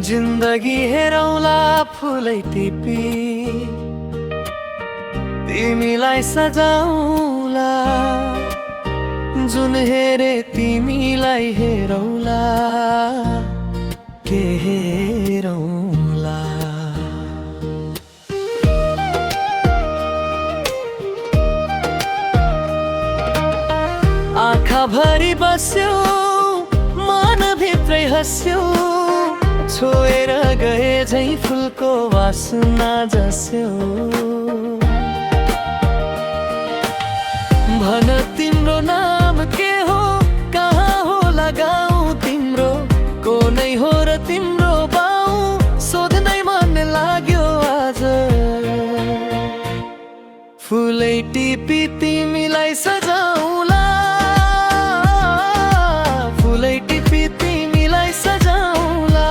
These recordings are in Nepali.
जिन्दगी हेरौला फुलै टिपी तिमीलाई सजाउला जुन हेरे तिमीलाई हेरौला के हेरौला आँखा भरि बस्यो मनभित्रै हस्यो छोएर गए झै फुलको वासना जस्यो भन तिम्रो नाम के हो कहाँ हो लगाऊ तिम्रो को नै हो र तिम्रो बाउ सोध्नै मन लाग्यो आज फुलै टिपी तिमीलाई सजाउला फुलै टिपी तिमीलाई सजाउला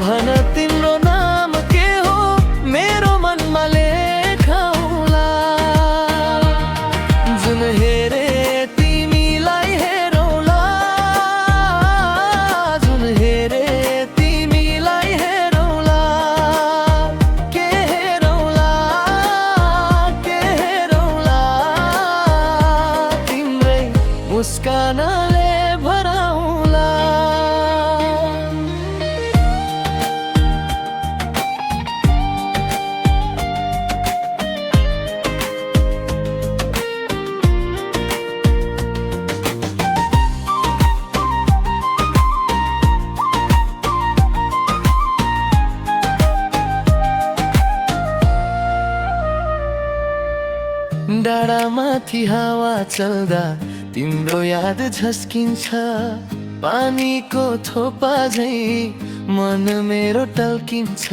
भन तिम्रो नाम के हो मेरो मनमा लेखौला जुन हेरे तिमीलाई हेरौला जुन हेरे तिमीलाई हेरौला के हेरौला तिम्रै मुस्कानले भराउला डाँडामाथि हावा चल्दा तिम्रो याद झस्किन्छ पानीको थोपा झै मन मेरो टल्किन्छ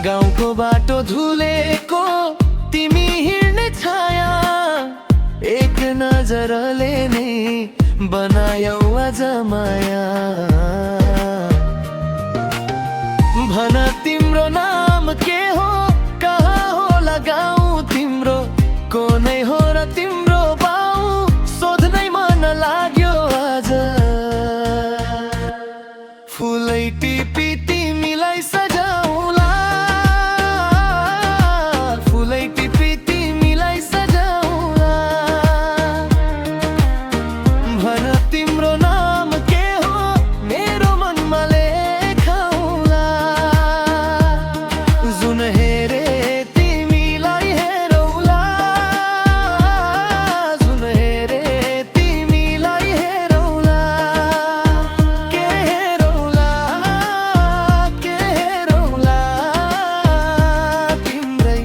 गाउँको बाटो धुलेको तिमी हिँड्ने छाया एक नजरले नै बनायौ आज माया भन तिम्रो नाम के हो कहाँ हो लगाऊ तिम्रो को नै हो र तिम्रो बाउ सोध्नै मन लाग्यो आज फुलै टिपी तिमीलाई सजाउला फुलै टिपी तिमीलाई सजाउला भन तिम्रो नाम के हो मेरो मनमा लेखौला जुन हेरे तिमीलाई हेरौला जुन हेरे तिमीलाई हेरौला के हेरौला तिम्रै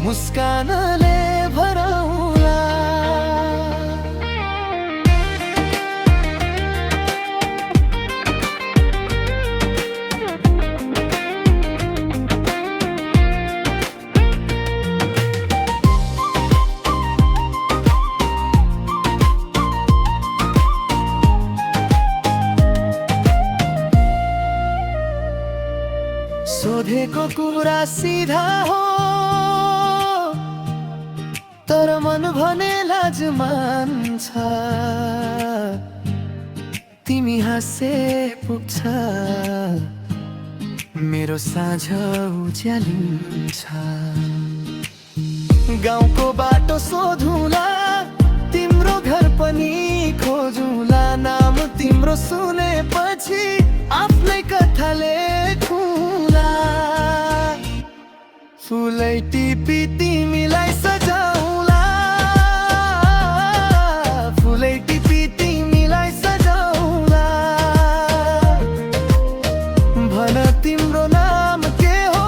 मुस्कानले भराउला सोधेको कुरा सिधा हो तर मन भने लाज मान्छ तिमी हाँसे पुग्छ मेरो साँझ उज्यालिन्छ गाउँको बाटो सोधुला तिम्रो घर पनि खोजुला नाम तिम्रो सुनेपछि आफ्नै कथा लेखुला फुलै टिपी तिमीलाई सजाउला फुलै टिपी तिमीलाई सजाउला भन तिम्रो नाम के हो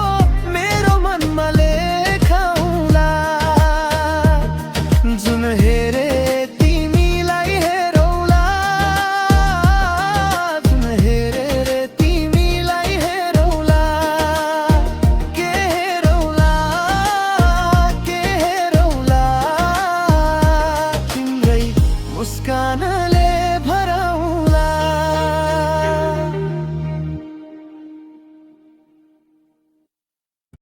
मेरो मनमा लेखौला जुन हेरे तिमीलाई हेरौला जुन हेरे तिमीलाई हेरौला के हेरौला तिम्रै मुस्कानले